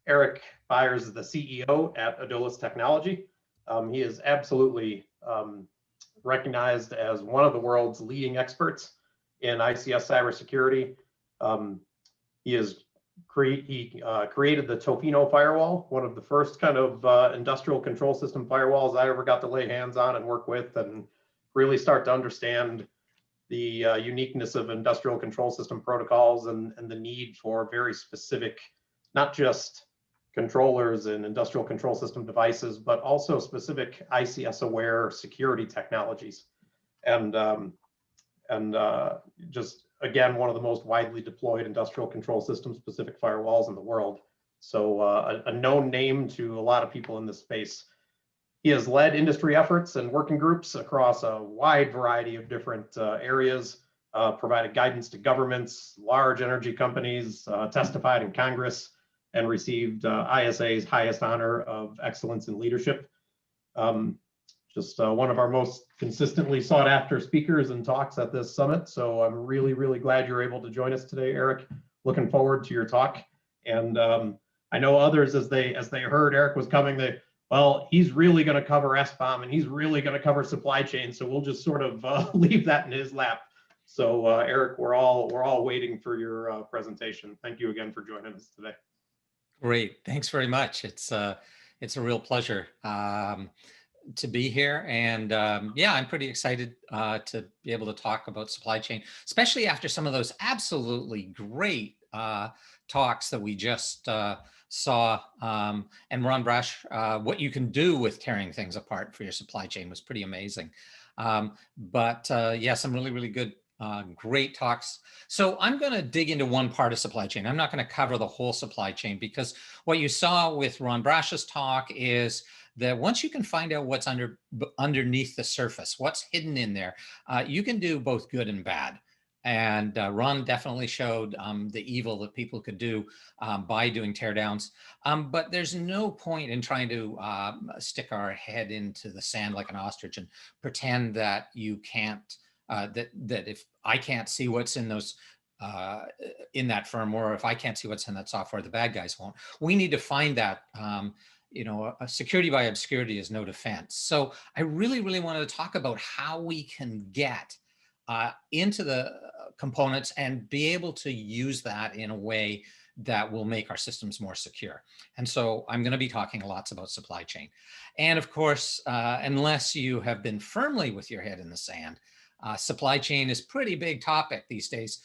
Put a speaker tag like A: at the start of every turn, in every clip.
A: Eric Byres is the CEO at aDolus Technology. He is absolutely recognized as one of the world's leading experts in ICS cybersecurity. He created the Tofino firewall, one of the first kind of industrial control system firewalls I ever got to lay hands on and work with, and really start to understand the uniqueness of industrial control system protocols and the need for very specific, not just controllers and industrial control system devices, but also specific ICS aware security technologies. And just again, one of the most widely deployed industrial control system specific firewalls in the world. So a known name to a lot of people in this space. He has led industry efforts and working groups across a wide variety of different areas, provided guidance to governments, large energy companies, testified in Congress, and received ISA's highest honor of excellence in leadership. Just one of our most consistently sought after speakers and talks at this summit. So I'm really, really glad you're able to join us today, Eric. Looking forward to your talk. And I know others, as they heard Eric was coming, well, he's really going to cover Sbomb and he's really going to cover supply chain. So we'll just sort of leave that in his lap. So Eric, we're all waiting for your presentation. Thank you again for joining us today.
B: Great, thanks very much. It's a real pleasure to be here, and yeah, I'm pretty excited to be able to talk about supply chain, especially after some of those absolutely great talks that we just saw. And Ron Brash, what you can do with tearing things apart for your supply chain was pretty amazing. But yeah, some really, really good, great talks. So I'm going to dig into one part of supply chain. I'm not going to cover the whole supply chain, because what you saw with Ron Brash's talk is that once you can find out what's underneath the surface, what's hidden in there, you can do both good and bad. And Ron definitely showed the evil that people could do by doing teardowns. But there's no point in trying to stick our head into the sand like an ostrich and pretend that you can't, that if I can't see what's in those in that firm, or if I can't see what's in that software, the bad guys won't. We need to find that. You know, a security by obscurity is no defense. So I really, really wanted to talk about how we can get into the components and be able to use that in a way that will make our systems more secure. And so I'm going to be talking lots about supply chain. And of course, unless you have been firmly with your head in the sand, supply chain is a pretty big topic these days.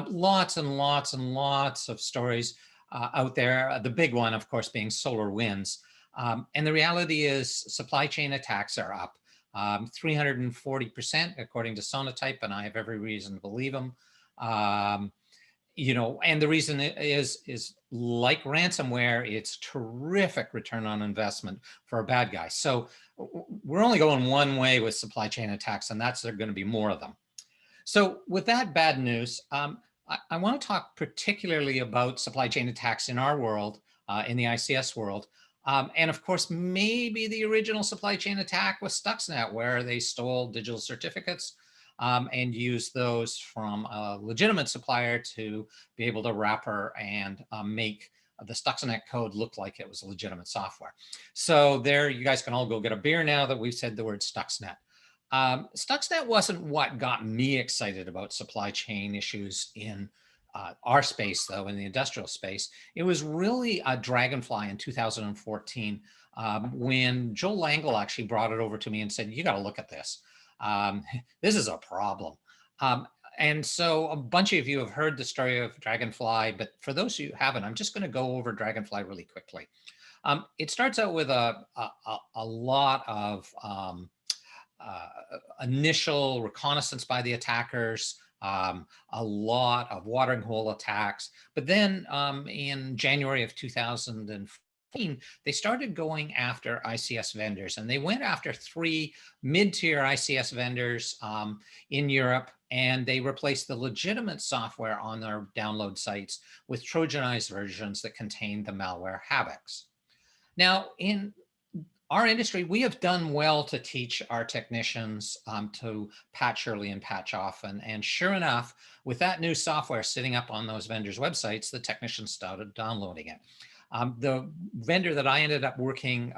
B: Lots and lots and lots of stories out there. The big one, of course, being SolarWinds. And the reality is supply chain attacks are up 340%, according to Sonatype, and I have every reason to believe them. You know, and the reason is like ransomware, it's terrific return on investment for a bad guy. So we're only going one way with supply chain attacks, and that's there are going to be more of them. So with that bad news, I want to talk particularly about supply chain attacks in our world, in the ICS world. And of course, maybe the original supply chain attack was Stuxnet, where they stole digital certificates and used those from a legitimate supplier to be able to wrapper and make the Stuxnet code look like it was legitimate software. So there, you guys can all go get a beer now that we've said the word Stuxnet. Stuxnet wasn't what got me excited about supply chain issues in our space, though, in the industrial space. It was really a Dragonfly in 2014 when Joel Langle actually brought it over to me and said, you got to look at this. This is a problem. And so a bunch of you have heard the story of Dragonfly, but for those of you who haven't, I'm just going to go over Dragonfly really quickly. It starts out with a lot of initial reconnaissance by the attackers, a lot of watering hole attacks. But then in January of 2014, they started going after ICS vendors, and they went after 3 mid-tier ICS vendors in Europe, and they replaced the legitimate software on their download sites with Trojanized versions that contained the malware Habix. Now, in our industry, we have done well to teach our technicians to patch early and patch often. And sure enough, with that new software sitting up on those vendors' websites, the technicians started downloading it. The vendor that I ended up working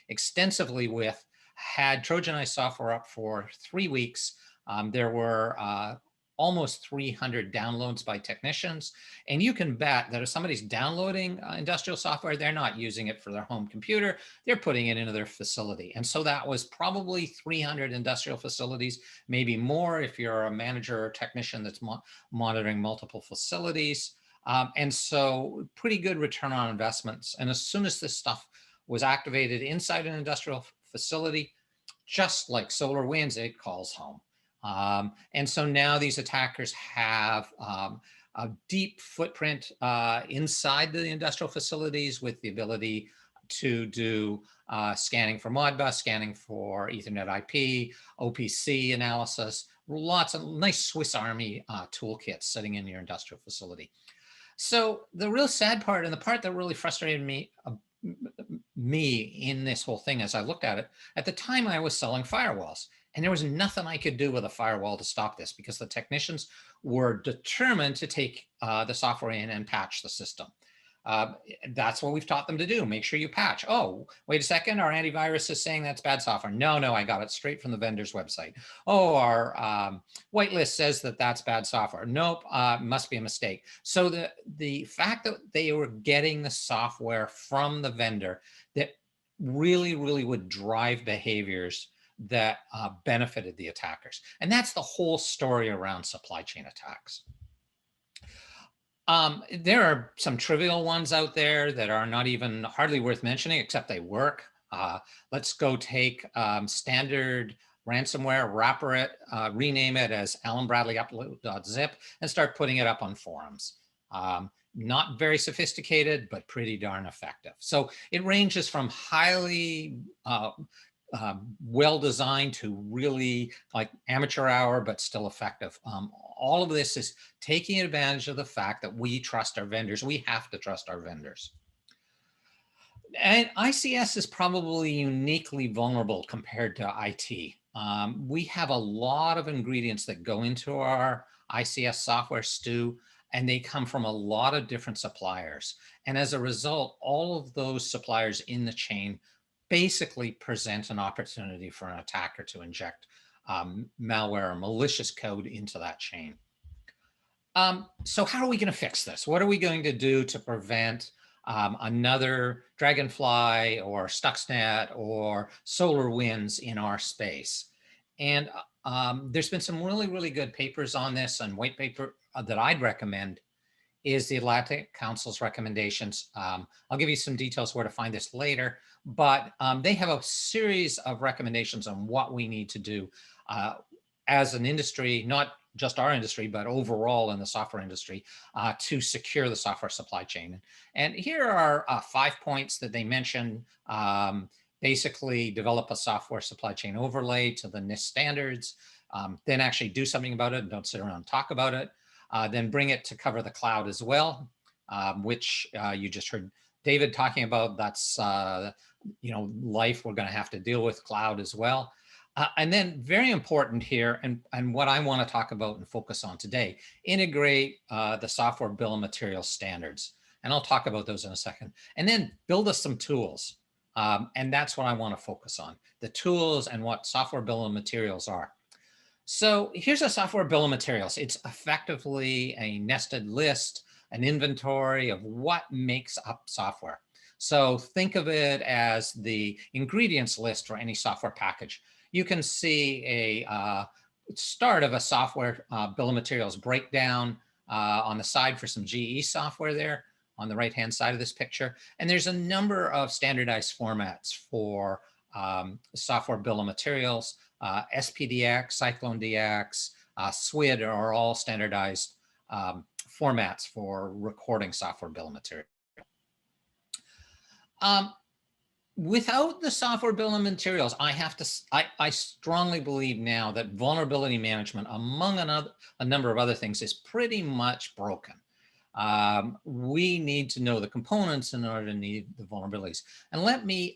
B: extensively with had Trojanized software up for 3 weeks. There were almost 300 downloads by technicians. And you can bet that if somebody's downloading industrial software, they're not using it for their home computer, they're putting it into their facility. And so that was probably 300 industrial facilities, maybe more if you're a manager or technician that's monitoring multiple facilities. And so pretty good return on investments. And as soon as this stuff was activated inside an industrial facility, just like SolarWinds, it calls home. And so now these attackers have a deep footprint inside the industrial facilities with the ability to do scanning for Modbus, scanning for Ethernet IP, OPC analysis, lots of nice Swiss Army toolkits sitting in your industrial facility. So the real sad part, and the part that really frustrated me in this whole thing as I looked at it, at the time I was selling firewalls. And there was nothing I could do with a firewall to stop this because the technicians were determined to take the software in and patch the system. That's what we've taught them to do. Make sure you patch. Oh, wait a second. Our antivirus is saying that's bad software. No, I got it straight from the vendor's website. Oh, our whitelist says that that's bad software. Nope, must be a mistake. So the fact that they were getting the software from the vendor that really would drive behaviors that benefited the attackers. And that's the whole story around supply chain attacks. There are some trivial ones out there that are not even hardly worth mentioning, except they work. Let's go take standard ransomware, wrapper it, rename it as Allen Bradley upload.zip, and start putting it up on forums. Not very sophisticated, but pretty darn effective. So it ranges from highly well-designed to really like amateur hour, but still effective. All of this is taking advantage of the fact that we trust our vendors. We have to trust our vendors. And ICS is probably uniquely vulnerable compared to IT. We have a lot of ingredients that go into our ICS software stew, and they come from a lot of different suppliers. And as a result, all of those suppliers in the chain basically present an opportunity for an attacker to inject malware or malicious code into that chain. So how are we going to fix this? What are we going to do to prevent another Dragonfly or Stuxnet or SolarWinds in our space? And there's been some really good papers on this, and white paper that I'd recommend is the Atlantic Council's recommendations. I'll give you some details where to find this later, but they have a series of recommendations on what we need to do as an industry, not just our industry, but overall in the software industry to secure the software supply chain. And here are 5 points that they mention. Basically develop a software supply chain overlay to the NIST standards, then actually do something about it and don't sit around and talk about it. Then bring it to cover the cloud as well, which you just heard David talking about. That's life. We're going to have to deal with cloud as well. And then very important here, and what I want to talk about and focus on today, integrate the software bill of materials standards. And I'll talk about those in a second. And then build us some tools. And that's what I want to focus on, the tools and what software bill of materials are. So here's a software bill of materials. It's effectively a nested list, an inventory of what makes up software. So think of it as the ingredients list for any software package. You can see a start of a software bill of materials breakdown on the side for some GE software there on the right-hand side of this picture. And there's a number of standardized formats for software bill of materials. SPDX, CycloneDX, SWID are all standardized formats for recording software bill of material. Without the software bill of materials, I strongly believe now that vulnerability management, among a number of other things, is pretty much broken. We need to know the components in order to need the vulnerabilities. And let me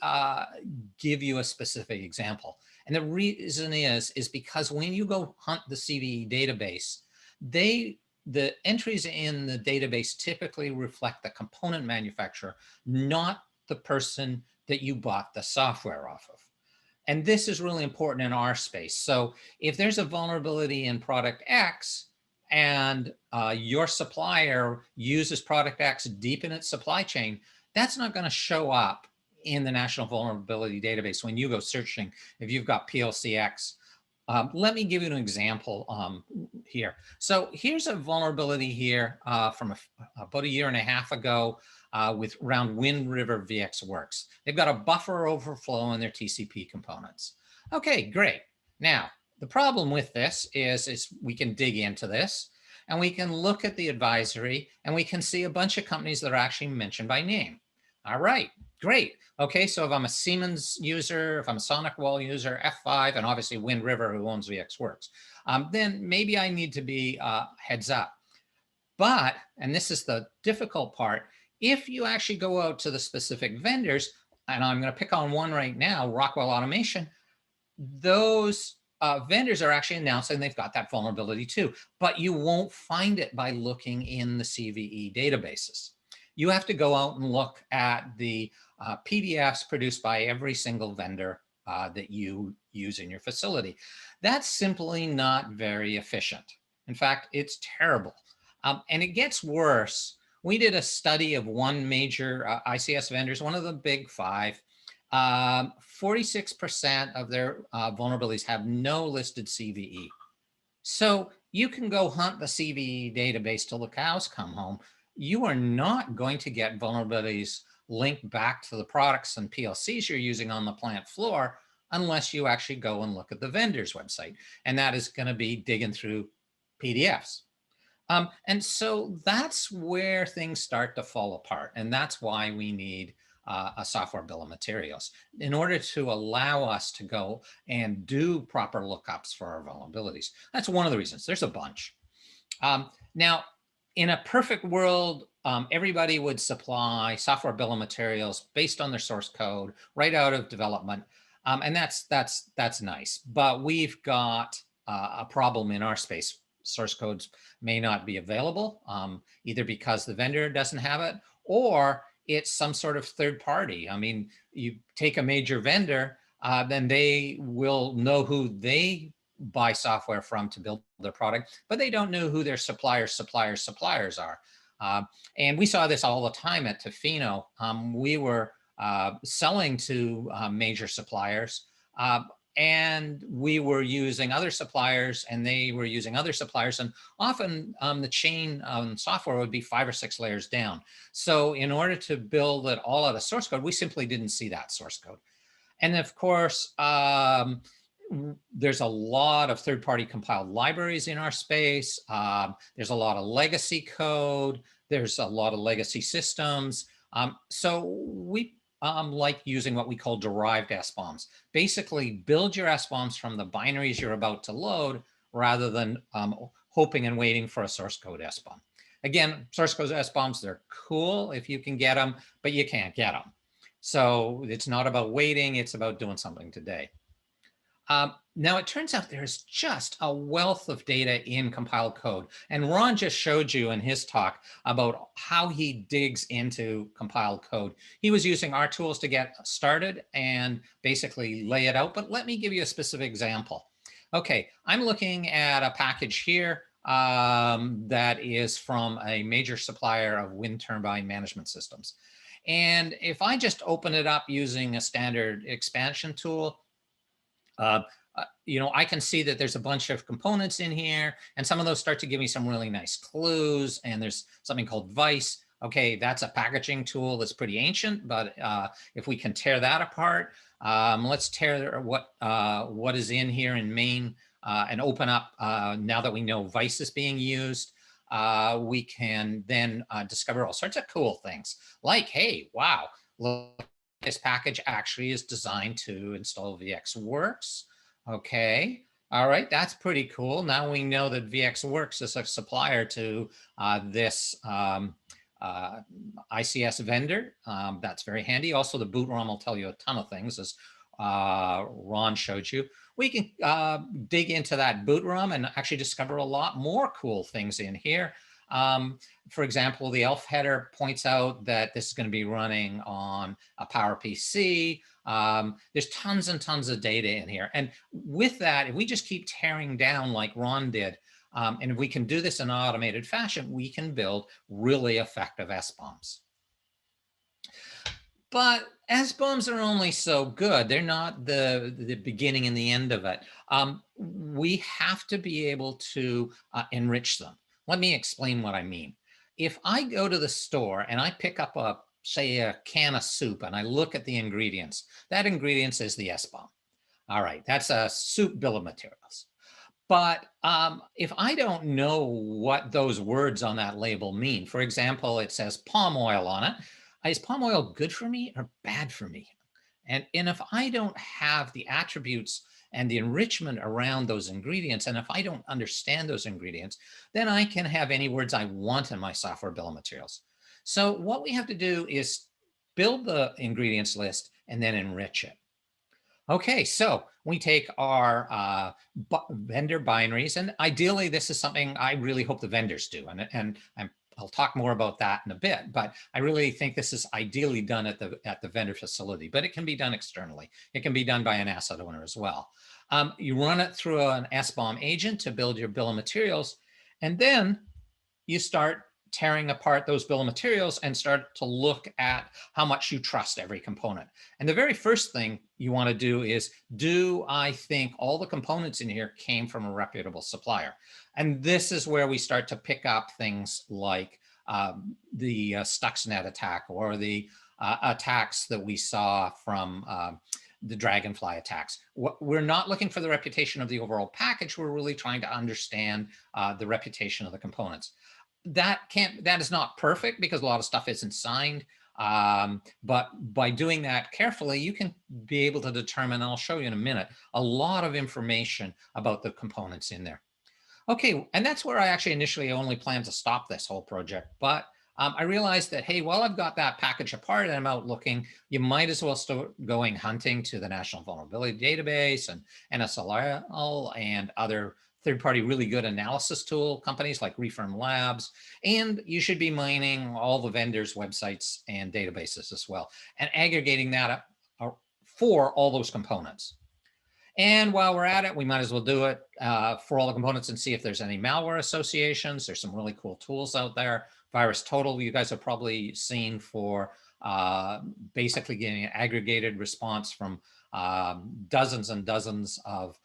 B: give you a specific example. And the reason is because when you go hunt the CVE database, they the entries in the database typically reflect the component manufacturer, not the person that you bought the software off of. And this is really important in our space. So if there's a vulnerability in product X and your supplier uses product X deep in its supply chain, that's not going to show up in the National Vulnerability Database when you go searching if you've got PLCX. Let me give you an example here. So here's a vulnerability here from about 1.5 years ago with around WindRiver VxWorks. They've got a buffer overflow in their TCP components. Okay, great. Now, the problem with this is we can dig into this and we can look at the advisory and we can see a bunch of companies that are actually mentioned by name. All right, great. Okay, so if I'm a Siemens user, if I'm a SonicWall user, F5, and obviously WindRiver who owns VxWorks, then maybe I need to be heads up. But, and this is the difficult part, if you actually go out to the specific vendors, and I'm going to pick on one right now, Rockwell Automation, those vendors are actually announcing they've got that vulnerability too, but you won't find it by looking in the CVE databases. You have to go out and look at the PDFs produced by every single vendor that you use in your facility. That's simply not very efficient. In fact, it's terrible. And it gets worse. We did a study of one major ICS vendors, one of the big 5. 46% of their vulnerabilities have no listed CVE. So you can go hunt the CVE database till the cows come home. You are not going to get vulnerabilities linked back to the products and PLCs you're using on the plant floor unless you actually go and look at the vendor's website. And that is going to be digging through PDFs. And so that's where things start to fall apart. And that's why we need a software bill of materials in order to allow us to go and do proper lookups for our vulnerabilities. That's one of the reasons. There's a bunch. Now, in a perfect world, everybody would supply software bill of materials based on their source code right out of development. And that's nice. But we've got a problem in our space. Source codes may not be available, either because the vendor doesn't have it or it's some sort of third party. I mean, you take a major vendor, then they will know who they buy software from to build their product, but they don't know who their suppliers are. And we saw this all the time at Tofino. We were selling to major suppliers, and we were using other suppliers and they were using other suppliers. And often the chain software would be 5 or 6 layers down. So in order to build it all out of source code, we simply didn't see that source code. And of course, there's a lot of third-party compiled libraries in our space. There's a lot of legacy code. There's a lot of legacy systems. So we like using what we call derived Sbombs. Basically, build your Sbombs from the binaries you're about to load rather than hoping and waiting for a source code Sbomb. Again, source code Sbombs, they're cool if you can get them, but you can't get them. So it's not about waiting, it's about doing something today. Now, it turns out there's just a wealth of data in compiled code. And Ron just showed you in his talk about how he digs into compiled code. He was using our tools to get started and basically lay it out. But let me give you a specific example. Okay, I'm looking at a package here that is from a major supplier of wind turbine management systems. And if I just open it up using a standard expansion tool, I can see that there's a bunch of components in here, and some of those start to give me some really nice clues. And there's something called Vice. Okay, that's a packaging tool that's pretty ancient, but if we can tear that apart, let's tear what is in here in main and open up. Now that we know Vice is being used, we can then discover all sorts of cool things like, hey, wow, look, this package actually is designed to install VxWorks. Okay, all right, that's pretty cool. Now we know that VxWorks is a supplier to this ICS vendor. That's very handy. Also, the boot ROM will tell you a ton of things, as Ron showed you, we can dig into that boot ROM and actually discover a lot more cool things in here. For example, the ELF header points out that this is going to be running on a PowerPC. There's tons and tons of data in here. And with that, if we just keep tearing down like Ron did, and if we can do this in an automated fashion, we can build really effective Sbombs. But Sbombs are only so good. They're not the beginning and the end of it. We have to be able to enrich them. Let me explain what I mean. If I go to the store and I pick up say a can of soup and I look at the ingredients, that ingredients is the Sbomb. All right, that's a soup bill of materials. But if I don't know what those words on that label mean, for example, it says palm oil on it. Is palm oil good for me or bad for me? And if I don't have the attributes and the enrichment around those ingredients, and if I don't understand those ingredients, then I can have any words I want in my software bill of materials. So what we have to do is build the ingredients list and then enrich it. Okay, so we take our vendor binaries, and ideally this is something I really hope the vendors do, and I'll talk more about that in a bit, but I really think this is ideally done at the vendor facility, but it can be done externally. It can be done by an asset owner as well. You run it through an Sbomb agent to build your bill of materials, and then you start tearing apart those bill of materials and start to look at how much you trust every component. And the very first thing you want to do is, do I think all the components in here came from a reputable supplier? And this is where we start to pick up things like the Stuxnet attack, or the attacks that we saw from the Dragonfly attacks. We're not looking for the reputation of the overall package. We're really trying to understand the reputation of the components. That is not perfect because a lot of stuff isn't signed. But by doing that carefully, you can be able to determine, and I'll show you in a minute, a lot of information about the components in there. Okay, and that's where I actually initially only planned to stop this whole project. But I realized that, hey, while I've got that package apart and I'm out looking, you might as well start going hunting to the National Vulnerability Database and NSLL and other third-party really good analysis tool companies like Refirm Labs. And you should be mining all the vendors' websites and databases as well, and aggregating that for all those components. And while we're at it, we might as well do it for all the components and see if there's any malware associations. There's some really cool tools out there. VirusTotal, you guys have probably seen for basically getting an aggregated response from dozens and dozens of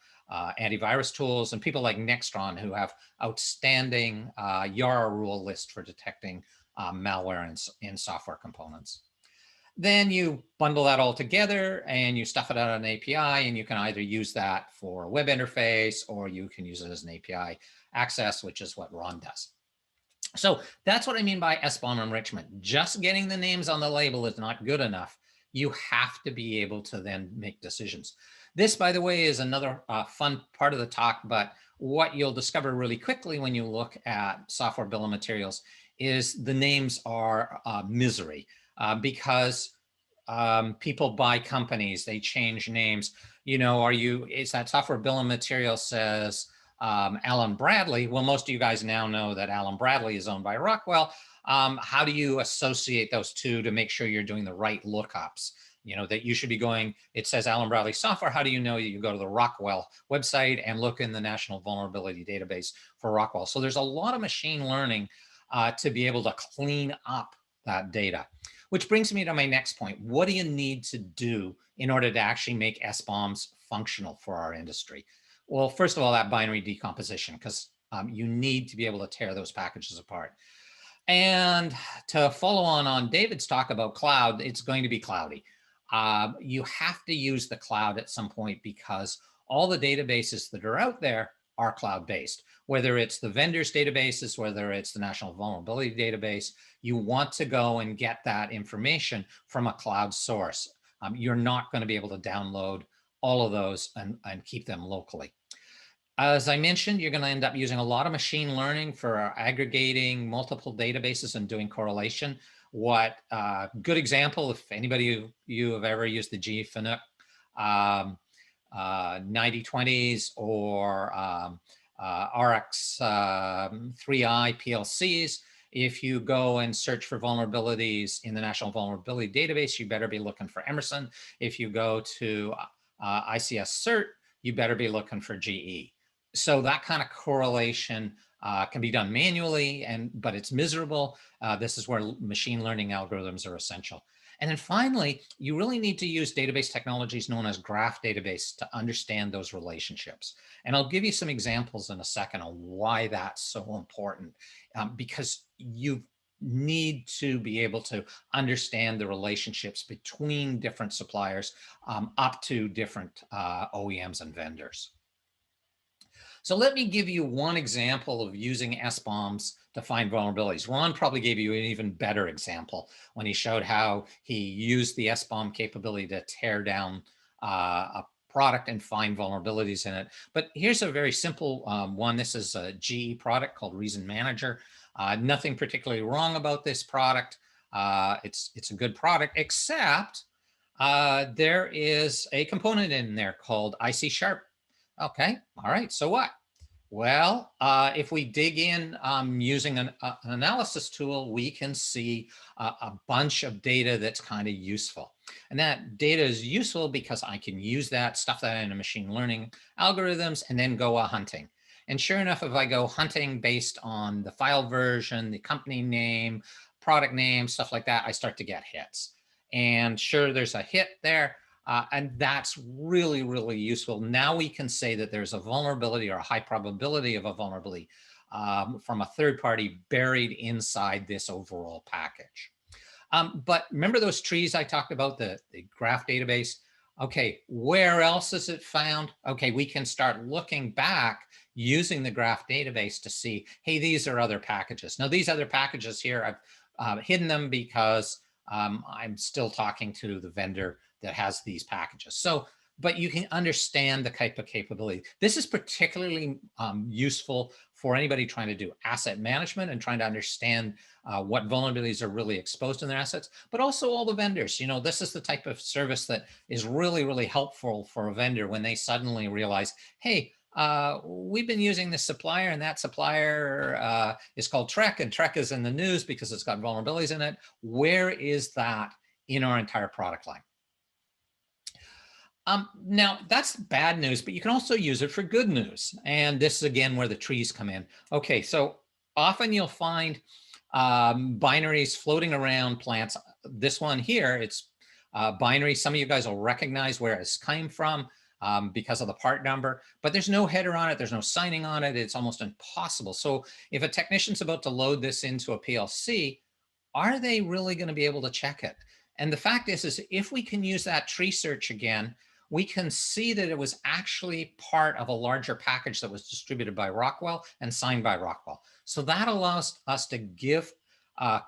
B: antivirus tools, and people like Nextron, who have outstanding YARA rule list for detecting malware in software components. Then you bundle that all together and you stuff it out on an API, and you can either use that for a web interface or you can use it as an API access, which is what Ron does. So that's what I mean by Sbomb enrichment. Just getting the names on the label is not good enough. You have to be able to then make decisions. This, by the way, is another fun part of the talk, but what you'll discover really quickly when you look at software bill of materials is the names are misery. Because people buy companies, they change names. You know, is that software bill of materials says Allen Bradley? Well, most of you guys now know that Allen Bradley is owned by Rockwell. How do you associate those two to make sure you're doing the right lookups? You know, that you should be going, it says Allen Bradley software. How do you know? You go to the Rockwell website and look in the National Vulnerability Database for Rockwell. So there's a lot of machine learning to be able to clean up that data. Which brings me to my next point. What do you need to do in order to actually make Sbombs functional for our industry? Well, first of all, that binary decomposition, because you need to be able to tear those packages apart. And to follow on David's talk about cloud, it's going to be cloudy. You have to use the cloud at some point because all the databases that are out there are cloud-based. Whether it's the vendors' databases, whether it's the National Vulnerability Database, you want to go and get that information from a cloud source. You're not going to be able to download all of those and keep them locally. As I mentioned, you're going to end up using a lot of machine learning for aggregating multiple databases and doing correlation. What good example, if anybody you have ever used the GFNUC 9020s or RX 3i PLCs. If you go and search for vulnerabilities in the National Vulnerability Database, you better be looking for Emerson. If you go to ICS CERT, you better be looking for GE. So that kind of correlation can be done manually, but it's miserable. This is where machine learning algorithms are essential. And then finally, you really need to use database technologies known as graph database to understand those relationships. And I'll give you some examples in a second on why that's so important, because you need to be able to understand the relationships between different suppliers up to different OEMs and vendors. So let me give you one example of using Sbombs to find vulnerabilities. Ron probably gave you an even better example when he showed how he used the Sbomb capability to tear down a product and find vulnerabilities in it. But here's a very simple one. This is a GE product called Reason Manager. Nothing particularly wrong about this product. It's a good product, except there is a component in there called IC Sharp. Okay, all right, so what? Well, if we dig in using an analysis tool, we can see a bunch of data that's kind of useful. And that data is useful because I can use that, stuff that into machine learning algorithms, and then go hunting. And sure enough, if I go hunting based on the file version, the company name, product name, stuff like that, I start to get hits. And sure, there's a hit there. And that's really, really useful. Now we can say that there's a vulnerability or a high probability of a vulnerability from a third party buried inside this overall package. But remember those trees I talked about, the graph database? Okay, where else is it found? Okay, we can start looking back using the graph database to see, hey, these are other packages. Now, these other packages here, I've hidden them because I'm still talking to the vendor that has these packages. So, but you can understand the type of capability. This is particularly useful for anybody trying to do asset management and trying to understand what vulnerabilities are really exposed in their assets, but also all the vendors. You know, this is the type of service that is really, really helpful for a vendor when they suddenly realize, hey, we've been using this supplier, and that supplier is called Trek, and Trek is in the news because it's got vulnerabilities in it. Where is that in our entire product line? Now, that's bad news, but you can also use it for good news. And this is, again, where the trees come in. Okay, so often you'll find binaries floating around plants. This one here, it's binary. Some of you guys will recognize where it's came from because of the part number, but there's no header on it. There's no signing on it. It's almost impossible. So if a technician's about to load this into a PLC, are they really going to be able to check it? And the fact is if we can use that tree search again, we can see that it was actually part of a larger package that was distributed by Rockwell and signed by Rockwell. So that allows us to give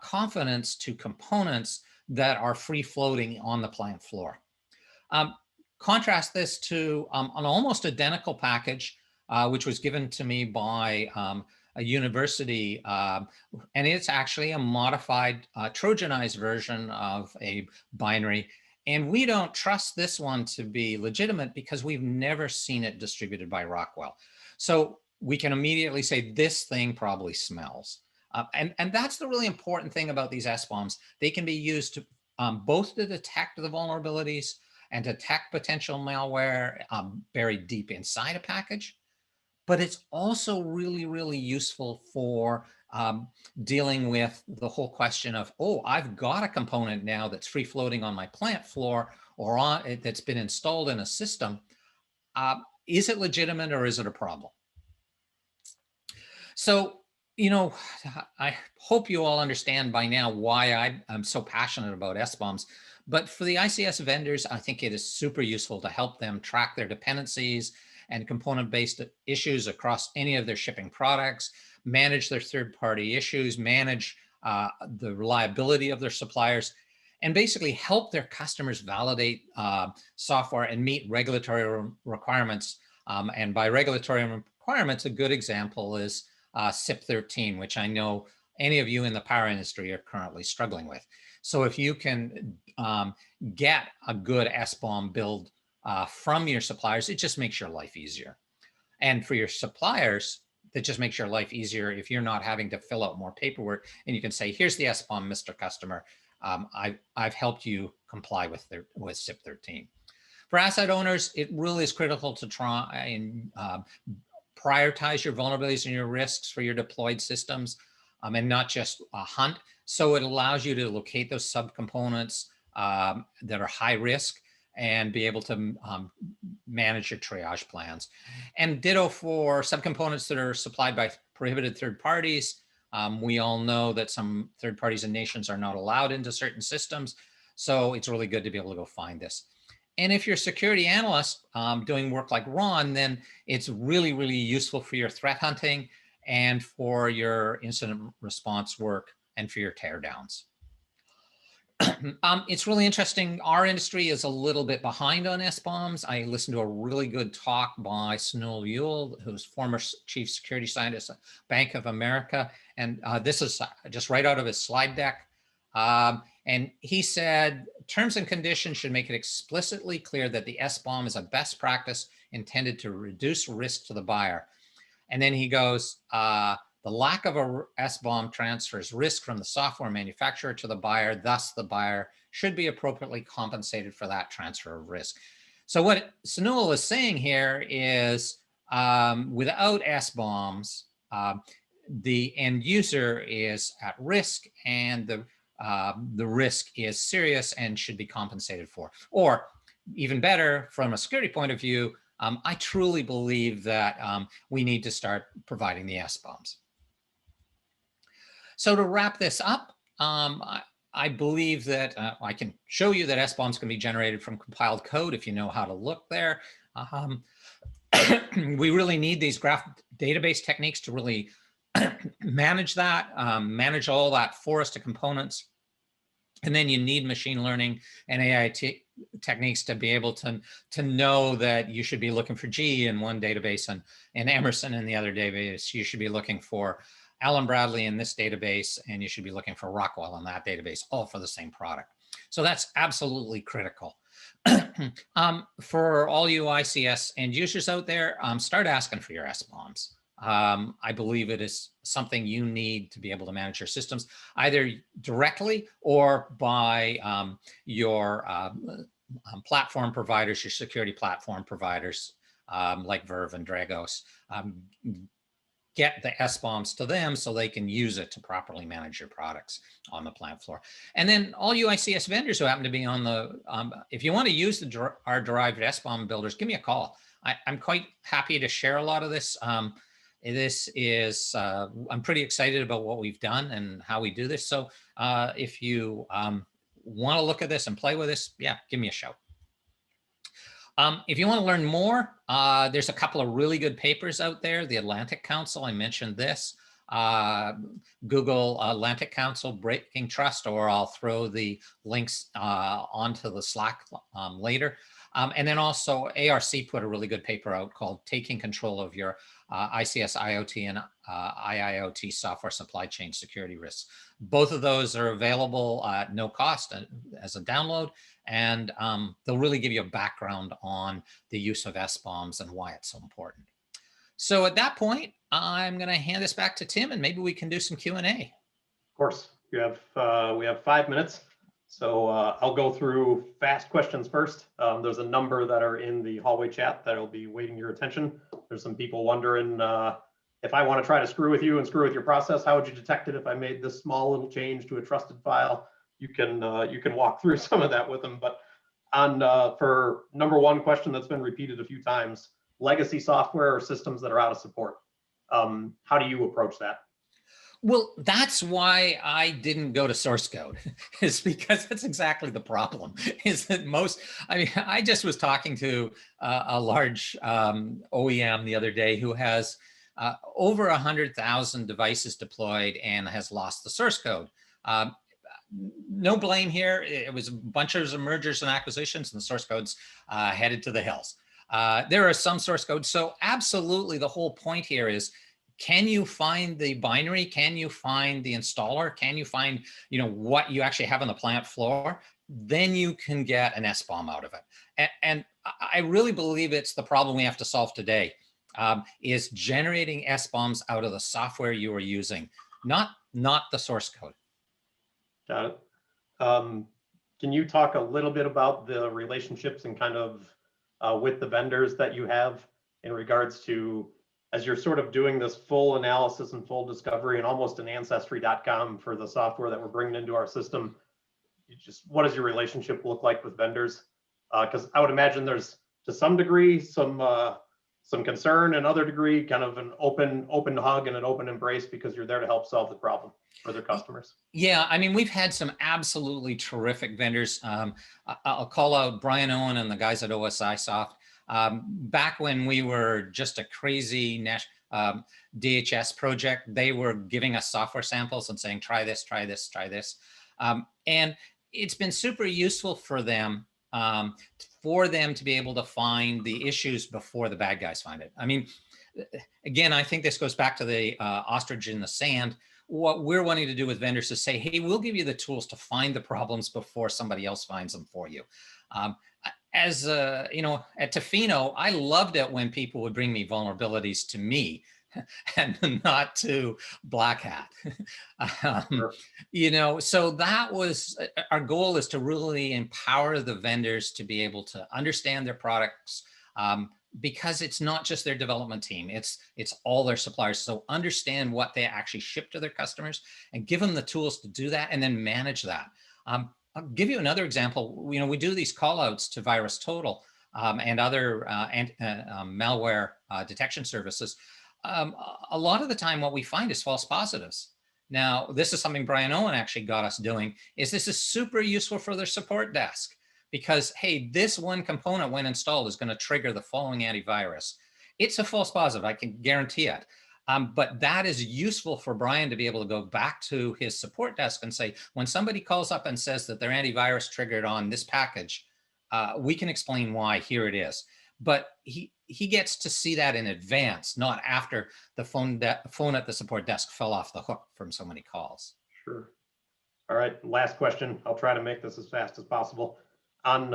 B: confidence to components that are free floating on the plant floor. Contrast this to an almost identical package, which was given to me by a university, and it's actually a modified Trojanized version of a binary. And we don't trust this one to be legitimate because we've never seen it distributed by Rockwell. So we can immediately say this thing probably smells. And that's the really important thing about these Sbombs. They can be used to, both to detect the vulnerabilities and detect potential malware buried deep inside a package. But it's also really, really useful for dealing with the whole question of, oh, I've got a component now that's free floating on my plant floor or on it that's been installed in a system. Is it legitimate or is it a problem? So, you know, I hope you all understand by now why I'm so passionate about Sbombs. But for the ICS vendors, I think it is super useful to help them track their dependencies and component-based issues across any of their shipping products, manage their third-party issues, manage the reliability of their suppliers, and basically help their customers validate software and meet regulatory requirements. And by regulatory requirements, a good example is SIP 13, which I know any of you in the power industry are currently struggling with. So if you can get a good Sbomb build from your suppliers, it just makes your life easier. And for your suppliers, that just makes your life easier if you're not having to fill out more paperwork, and you can say, here's the Sbomb, Mr. Customer. I've helped you comply with SIP 13. For asset owners, it really is critical to try and prioritize your vulnerabilities and your risks for your deployed systems, and not just hunt. So it allows you to locate those subcomponents that are high risk and be able to manage your triage plans. And ditto for subcomponents that are supplied by prohibited third parties. We all know that some third parties and nations are not allowed into certain systems. So it's really good to be able to go find this. And if you're a security analyst doing work like Ron, then it's really, really useful for your threat hunting and for your incident response work and for your teardowns. It's really interesting. Our industry is a little bit behind on Sbombs. I listened to a really good talk by Sunil Yule, who's former chief security scientist at Bank of America. And this is just right out of his slide deck. And he said, terms and conditions should make it explicitly clear that the Sbomb is a best practice intended to reduce risk to the buyer. And then he goes, the lack of a Sbomb transfers risk from the software manufacturer to the buyer. Thus, the buyer should be appropriately compensated for that transfer of risk. So what Sunil is saying here is without Sbombs, the end user is at risk, and the risk is serious and should be compensated for. Or even better, from a security point of view, I truly believe that we need to start providing the Sbombs. So to wrap this up, I believe that I can show you that Sbombs can be generated from compiled code if you know how to look there. We really need these graph database techniques to really manage that, manage all that forest of components. And then you need machine learning and AI techniques to be able to know that you should be looking for G in one database and Emerson in the other database. You should be looking for Allen Bradley in this database, and you should be looking for Rockwell in that database, all for the same product. So that's absolutely critical. For all you ICS end users out there, start asking for your Sbombs. I believe it is something you need to be able to manage your systems, either directly or by your platform providers, your security platform providers like Verve and Dragos. Get the Sbombs to them so they can use it to properly manage your products on the plant floor. And then all you ICS vendors who happen to be on the, if you want to use our derived Sbomb builders, give me a call. I'm quite happy to share a lot of this. This is, I'm pretty excited about what we've done and how we do this. So if you want to look at this and play with this, yeah, give me a shout. If you want to learn more, there's a couple of really good papers out there. The Atlantic Council, I mentioned this. Google Atlantic Council Breaking Trust, or I'll throw the links onto the Slack later. And then also ARC put a really good paper out called Taking Control of Your ICS IoT and IIoT Software Supply Chain Security Risks. Both of those are available at no cost as a download, and they'll really give you a background on the use of Sbombs and why it's so important. So at that point, I'm going to hand this back to Tim, and maybe we can do some Q&A.
A: Of course, we have 5 minutes. So I'll go through fast questions first. There's a number that are in the hallway chat that'll be waiting your attention. There's some people wondering if I want to try to screw with you and screw with your process, how would you detect it if I made this small little change to a trusted file? You can walk through some of that with them. But on for number one question that's been repeated a few times, legacy software or systems that are out of support. How do you approach that?
B: Well, that's why I didn't go to source code, is because that's exactly the problem. Is that I just was talking to a large OEM the other day who has over 100,000 devices deployed and has lost the source code. No blame here. It was a bunch of mergers and acquisitions, and the source code's headed to the hills. There are some source codes. So absolutely the whole point here is, can you find the binary? Can you find the installer? Can you find, what you actually have on the plant floor? Then you can get an Sbomb out of it. And I really believe it's the problem we have to solve today, is generating Sbombs out of the software you are using, not the source code.
A: Got it. Can you talk a little bit about the relationships and kind of with the vendors that you have in regards to, as you're sort of doing this full analysis and full discovery and almost an ancestry.com for the software that we're bringing into our system, what does your relationship look like with vendors? Because I would imagine there's, to some degree, some concern, and other degree kind of an open hug and an open embrace, because you're there to help solve the problem for their customers.
B: Yeah, I mean, we've had some absolutely terrific vendors. I'll call out Brian Owen and the guys at OSI Soft. Back when we were just a crazy DHS project, they were giving us software samples and saying, try this, try this, try this. And it's been super useful for them to be able to find the issues before the bad guys find it. I mean, again, I think this goes back to the ostrich in the sand. What we're wanting to do with vendors is say, hey, we'll give you the tools to find the problems before somebody else finds them for you. As you know, at Tofino, I loved it when people would bring me vulnerabilities to me and not to Black Hat.
A: Sure.
B: You know, so that was our goal, is to really empower the vendors to be able to understand their products, because it's not just their development team, it's all their suppliers. So understand what they actually ship to their customers and give them the tools to do that, and then manage that. I'll give you another example. You know, we do these call outs to VirusTotal and other malware detection services. A lot of the time what we find is false positives. Now, this is something Brian Owen actually got us doing, is this is super useful for their support desk, because, hey, this one component when installed is going to trigger the following antivirus. It's a false positive, I can guarantee it. But that is useful for Brian to be able to go back to his support desk and say, when somebody calls up and says that their antivirus triggered on this package, we can explain why, here it is. But he gets to see that in advance, not after the phone at the support desk fell off the hook from so many calls.
A: Sure. All right, last question. I'll try to make this as fast as possible. On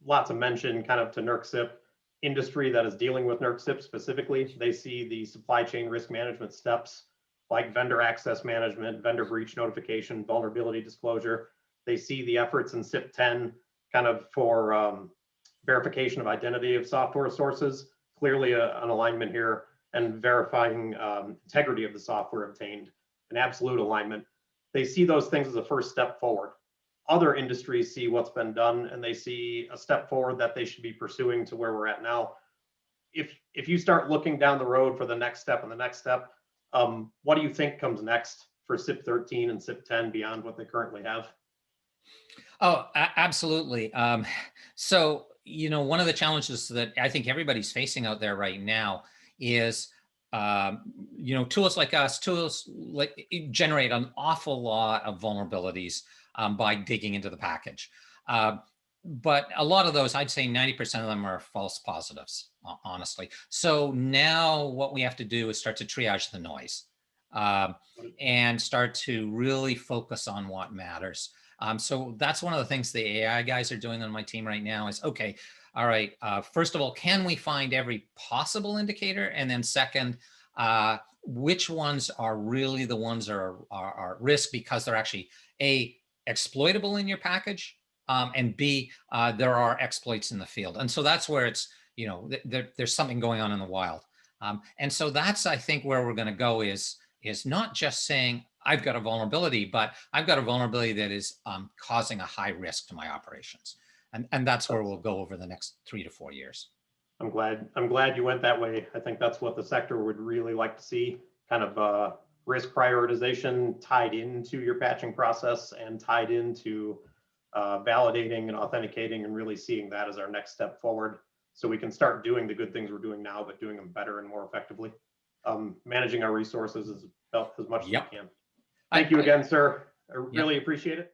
A: lots of mention kind of to NERC-CIP, industry that is dealing with NERC-CIP specifically, they see the supply chain risk management steps like vendor access management, vendor breach notification, vulnerability disclosure. They see the efforts in CIP 10 kind of for verification of identity of software sources, clearly an alignment here, and verifying integrity of the software obtained, an absolute alignment. They see those things as a first step forward. Other industries see what's been done, and they see a step forward that they should be pursuing to where we're at now. If you start looking down the road for the next step and the next step, what do you think comes next for CIP 13 and CIP 10 beyond what they currently have?
B: Oh, absolutely. So, you know, one of the challenges that I think everybody's facing out there right now is, you know, tools like us, tools like generate an awful lot of vulnerabilities by digging into the package. But a lot of those, I'd say 90% of them are false positives, honestly. So now what we have to do is start to triage the noise and start to really focus on what matters. So that's one of the things the AI guys are doing on my team right now is, okay, all right, first of all, can we find every possible indicator? And then second, which ones are really the ones that are at risk because they're actually A, exploitable in your package, and B, there are exploits in the field. And so that's where it's, you know, there's something going on in the wild. And so that's, I think, where we're going to go is not just saying, I've got a vulnerability, but I've got a vulnerability that is causing a high risk to my operations. And that's where we'll go over the next 3 to 4 years.
A: I'm glad you went that way. I think that's what the sector would really like to see, kind of risk prioritization tied into your patching process and tied into validating and authenticating and really seeing that as our next step forward, so we can start doing the good things we're doing now, but doing them better and more effectively. Managing our resources as much as we can. Thank you again, sir. I really appreciate it.